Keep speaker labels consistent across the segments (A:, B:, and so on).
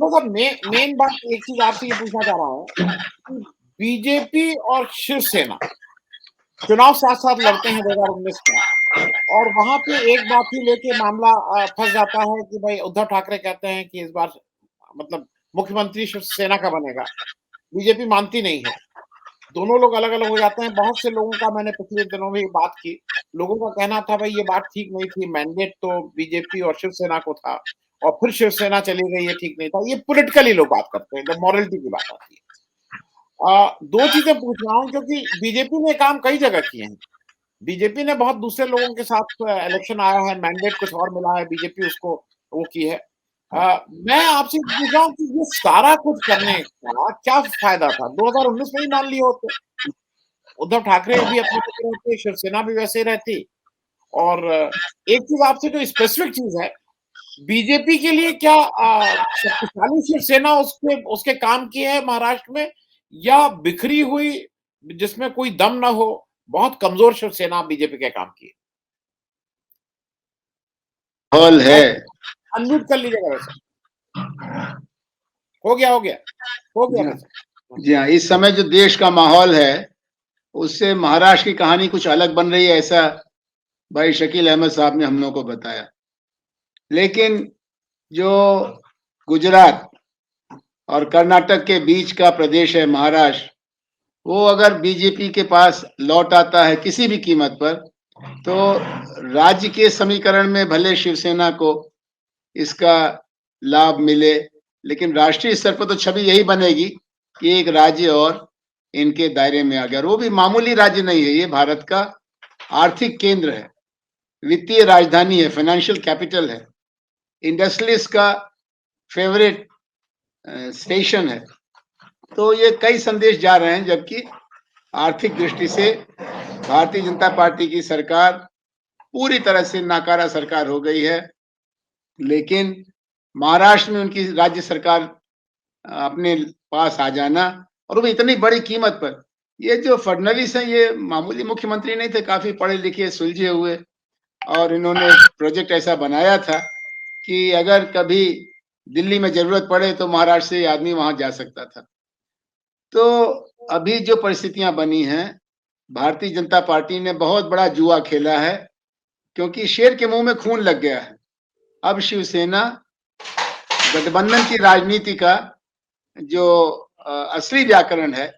A: अनंत साहब, मेन बात एक चीज आपसे ये पूछना चाह रहा हूँ कि बीजेपी और शिवसेना चुनाव साथ साथ लड़ते हैं 2019 का, और वहां पे एक बात ही लेके मामला फंस जाता है कि भाई उद्धव ठाकरे कहते हैं कि इस बार मतलब मुख्यमंत्री शिवसेना का बनेगा, बीजेपी मानती नहीं है, दोनों लोग अलग अलग हो जाते हैं। बहुत से लोगों का मैंने पिछले दिनों में बात की, लोगों का कहना था भाई ये बात ठीक नहीं थी, मैंडेट तो बीजेपी और शिवसेना को था और फिर शिवसेना चली गई, ये ठीक नहीं था। ये पॉलिटिकली लोग बात करते हैं, जब मॉरलिटी की बात आती है। दो चीजें पूछ रहा हूँ क्योंकि बीजेपी ने काम कई जगह किए हैं, बीजेपी ने बहुत दूसरे लोगों के साथ इलेक्शन आया है, मैंडेट कुछ और मिला है, बीजेपी उसको वो की है। मैं आपसे पूछ रहा हूँ कि ये सारा कुछ करने का क्या फायदा था? 2019 में ही मान लिए होते, उद्धव ठाकरे भी अपनी जगह रहते, शिवसेना भी वैसे ही रहती। और एक चीज आपसे जो स्पेसिफिक चीज है, बीजेपी के लिए क्या शक्तिशाली शिवसेना उसके उसके काम किए है महाराष्ट्र में, या बिखरी हुई जिसमें कोई दम ना हो, बहुत कमजोर शिवसेना बीजेपी के काम की?
B: माहौल है।
A: अनम्यूट कर लीजिएगा वैसे। हो गया हो गया हो गया वैसे।
B: जी हाँ, इस समय जो देश का माहौल है उससे महाराष्ट्र की कहानी कुछ अलग बन रही है, ऐसा भाई शकील अहमद साहब ने हम लोग को बताया। लेकिन जो गुजरात और कर्नाटक के बीच का प्रदेश है महाराष्ट्र, वो अगर बीजेपी के पास लौट आता है किसी भी कीमत पर, तो राज्य के समीकरण में भले शिवसेना को इसका लाभ मिले, लेकिन राष्ट्रीय स्तर पर तो छवि यही बनेगी कि एक राज्य और इनके दायरे में आ गया। और वो भी मामूली राज्य नहीं है, ये भारत का आर्थिक केंद्र है, वित्तीय राजधानी है, फाइनेंशियल कैपिटल है, इंडस्ट्रियलिस्ट का फेवरेट स्टेशन है। तो ये कई संदेश जा रहे हैं, जबकि आर्थिक दृष्टि से भारतीय जनता पार्टी की सरकार पूरी तरह से नाकारा सरकार हो गई है। लेकिन महाराष्ट्र में उनकी राज्य सरकार अपने पास आ जाना, और वो इतनी बड़ी कीमत पर। ये जो फडणवीस है, ये मामूली मुख्यमंत्री नहीं थे, काफी पढ़े लिखे सुलझे हुए, और इन्होंने प्रोजेक्ट ऐसा बनाया था कि अगर कभी दिल्ली में जरूरत पड़े तो महाराष्ट्र से आदमी वहां जा सकता था। तो अभी जो परिस्थितियां बनी हैं, भारतीय जनता पार्टी ने बहुत बड़ा जुआ खेला है, क्योंकि शेर के मुंह में खून लग गया है। अब शिवसेना गठबंधन की राजनीति का जो असली व्याकरण है,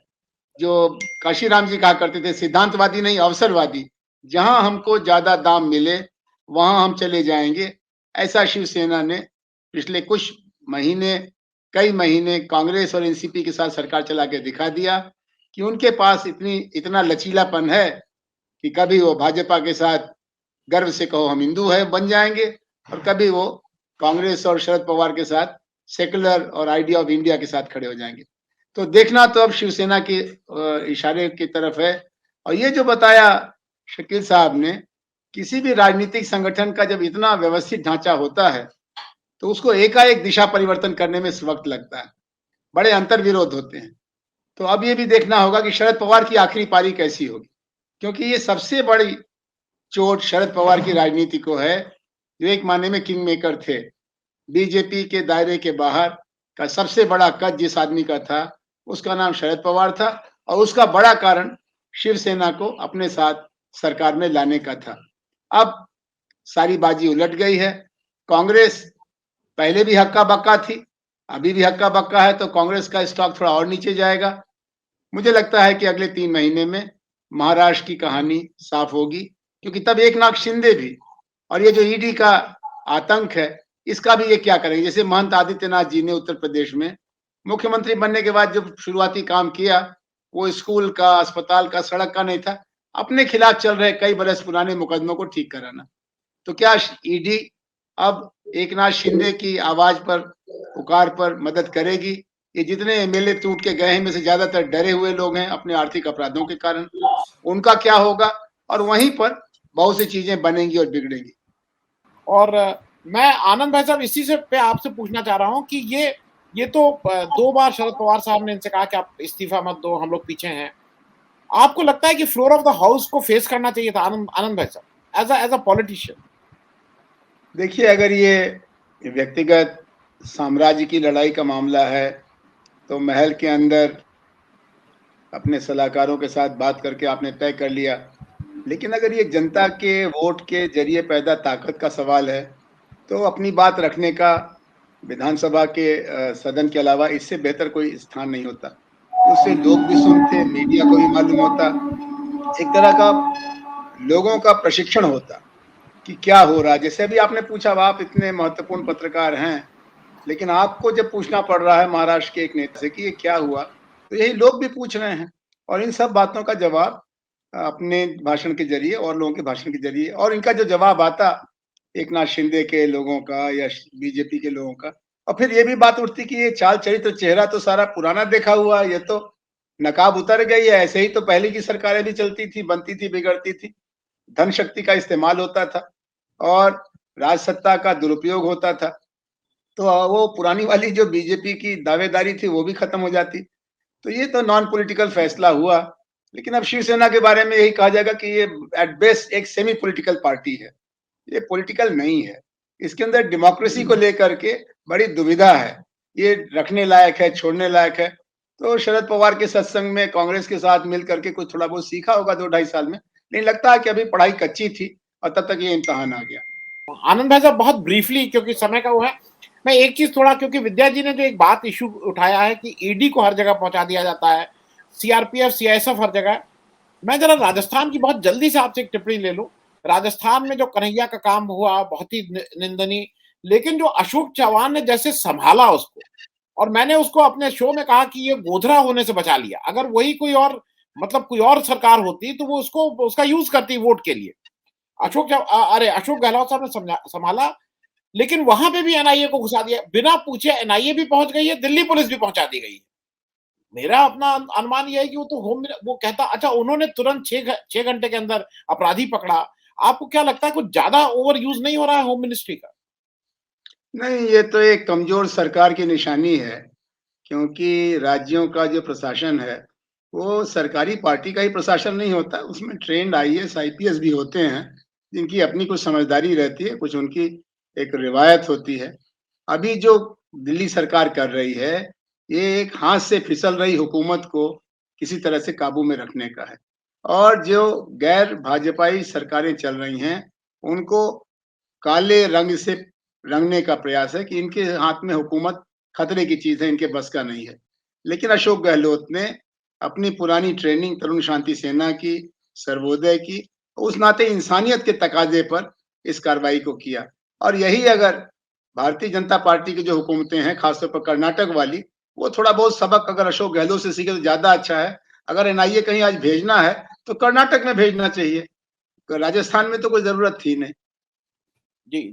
B: जो काशीराम जी कहा करते थे, सिद्धांतवादी नहीं अवसरवादी, जहां हमको ज्यादा दाम मिले वहां हम चले जाएंगे, ऐसा शिवसेना ने पिछले कुछ महीने, कई महीने कांग्रेस और एनसीपी के साथ सरकार चला के दिखा दिया कि उनके पास इतना लचीलापन है कि कभी वो भाजपा के साथ गर्व से कहो हम हिंदू है बन जाएंगे, और कभी वो कांग्रेस और शरद पवार के साथ सेकुलर और आइडिया ऑफ इंडिया के साथ खड़े हो जाएंगे। तो देखना तो अब शिवसेना के इशारे की तरफ है। और ये जो बताया शकील साहब ने, किसी भी राजनीतिक संगठन का जब इतना व्यवस्थित ढांचा होता है तो उसको एकाएक दिशा परिवर्तन करने में वक्त लगता है, बड़े अंतर विरोध होते हैं। तो अब ये भी देखना होगा कि शरद पवार की आखिरी पारी कैसी होगी, क्योंकि ये सबसे बड़ी चोट शरद पवार की राजनीति को है, जो एक मायने में किंग मेकर थे। बीजेपी के दायरे के बाहर का सबसे बड़ा कद जिस आदमी का था, उसका नाम शरद पवार था, और उसका बड़ा कारण शिवसेना को अपने साथ सरकार में लाने का था। अब सारी बाजी उलट गई है। कांग्रेस पहले भी हक्का बक्का थी, अभी भी हक्का बक्का है, तो कांग्रेस का स्टॉक थोड़ा और नीचे जाएगा। मुझे लगता है कि अगले 3 महीने में महाराष्ट्र की कहानी साफ होगी, क्योंकि तब एकनाथ शिंदे भी, और ये जो ईडी का आतंक है, इसका भी ये क्या करेंगे। जैसे महंत आदित्यनाथ जी ने उत्तर प्रदेश में मुख्यमंत्री बनने के बाद जब शुरुआती काम किया, वो स्कूल का, अस्पताल का, सड़क का नहीं था, अपने खिलाफ चल रहे कई बरस पुराने मुकदमों को ठीक कराना। तो क्या ईडी अब एकनाथ शिंदे की आवाज पर, पुकार पर मदद करेगी? ये जितने एमएलए टूट के गए हैं में से ज्यादातर डरे हुए लोग हैं अपने आर्थिक अपराधों के कारण, उनका क्या होगा? और वहीं पर बहुत सी चीजें बनेंगी और बिगड़ेंगी।
A: और मैं आनंद भाई साहब इसी से पे आपसे पूछना चाह रहा हूं कि ये तो 2 बार शरद पवार साहब ने इनसे कहा कि आप इस्तीफा मत दो, हम लोग पीछे हैं। आपको लगता है कि फ्लोर ऑफ द हाउस को फेस करना चाहिए था आनंद भाई साहब एज अ पॉलिटिशियन?
B: देखिए, अगर ये व्यक्तिगत साम्राज्य की लड़ाई का मामला है, तो महल के अंदर अपने सलाहकारों के साथ बात करके आपने तय कर लिया। लेकिन अगर ये जनता के वोट के ज़रिए पैदा ताकत का सवाल है, तो अपनी बात रखने का विधानसभा के सदन के अलावा इससे बेहतर कोई स्थान नहीं होता। उससे लोग भी सुनते, मीडिया को भी मालूम होता, एक तरह का लोगों का प्रशिक्षण होता कि क्या हो रहा है। जैसे अभी आपने पूछा, अब आप इतने महत्वपूर्ण पत्रकार हैं, लेकिन आपको जब पूछना पड़ रहा है महाराष्ट्र के एक नेता से कि ये क्या हुआ, तो यही लोग भी पूछ रहे हैं और इन सब बातों का जवाब अपने भाषण के ज़रिए और लोगों के भाषण के ज़रिए, और इनका जो जवाब आता एकनाथ शिंदे के लोगों का या बीजेपी के लोगों का, और फिर ये भी बात उठती कि ये चाल चरित्र चेहरा तो सारा पुराना देखा हुआ है, ये तो नकाब उतर गई है, ऐसे ही तो पहले की सरकारें भी चलती थी, बनती थी, बिगड़ती थी। धन शक्ति का इस्तेमाल होता था और राजसत्ता का दुरुपयोग होता था। तो वो पुरानी वाली जो बीजेपी की दावेदारी थी वो भी खत्म हो जाती। तो ये तो नॉन पॉलिटिकल फैसला हुआ, लेकिन अब शिवसेना के बारे में यही कहा जाएगा कि ये एट बेस्ट एक सेमी पॉलिटिकल पार्टी है। ये पॉलिटिकल नहीं है। इसके अंदर डेमोक्रेसी को लेकर के बड़ी दुविधा है। ये रखने लायक है, छोड़ने लायक है। तो शरद पवार के सत्संग में कांग्रेस के साथ मिल करके कुछ थोड़ा बहुत सीखा होगा 2 ढाई साल में। लेकिन लगता है कि अभी पढ़ाई कच्ची थी और तब तक ये इम्तिहान आ गया।
A: आनंद भाई साहब, बहुत ब्रीफली, क्योंकि समय का वो है, मैं एक चीज थोड़ा, क्योंकि विद्या जी ने जो एक बात इशू उठाया है कि ईडी को हर जगह पहुंचा दिया जाता है, सीआरपीएफ सीआईएसएफ हर जगह है। मैं जरा राजस्थान की बहुत जल्दी से आपसे एक टिप्पणी ले लूं। राजस्थान में जो कन्हैया का काम हुआ बहुत ही निंदनीय, लेकिन जो अशोक चौहान ने जैसे संभाला उसको, और मैंने उसको अपने शो में कहा कि ये गोधरा होने से बचा लिया। अगर वही कोई और, मतलब कोई और सरकार होती तो वो उसको उसका यूज करती वोट के लिए। अशोक गहलोत साहब ने संभाला, लेकिन वहां पे भी एनआईए को घुसा दिया, बिना पूछे एनआईए भी पहुंच गई है, दिल्ली पुलिस भी पहुंचा दी गई है। मेरा अपना अनुमान यह है कि वो तो वो कहता, अच्छा उन्होंने तुरंत 6 घंटे के अंदर अपराधी पकड़ा। आपको क्या लगता है कुछ ज्यादा ओवर यूज नहीं हो रहा है होम मिनिस्ट्री का?
B: नहीं, ये तो एक कमज़ोर सरकार की निशानी है, क्योंकि राज्यों का जो प्रशासन है, वो सरकारी पार्टी का ही प्रशासन नहीं होता, उसमें ट्रेन्ड आईएएस, आईपीएस भी होते हैं, जिनकी अपनी कुछ समझदारी रहती है, कुछ उनकी एक रिवायत होती है। अभी जो दिल्ली सरकार कर रही है, ये एक हाथ से फिसल रही हुकूमत को किसी तरह से काबू में रखने का है, और जो गैर भाजपाई सरकारें चल रही हैं, उनको काले रंग से रंगने का प्रयास है कि इनके हाथ में हुकूमत खतरे की चीज़ है, इनके बस का नहीं है। लेकिन अशोक गहलोत ने अपनी पुरानी ट्रेनिंग तरुण शांति सेना की, सर्वोदय की, उस नाते इंसानियत के तकाज़े पर इस कार्रवाई को किया। और यही अगर भारतीय जनता पार्टी की जो हुकूमतें हैं, ख़ासतौर पर कर्नाटक वाली, वो थोड़ा बहुत सबक अगर अशोक गहलोत से सीखे तो ज़्यादा अच्छा है। अगर एनआईए कहीं आज भेजना है, तो कर्नाटक में भेजना चाहिए। राजस्थान में तो कोई ज़रूरत थी नहीं।
A: जी जी।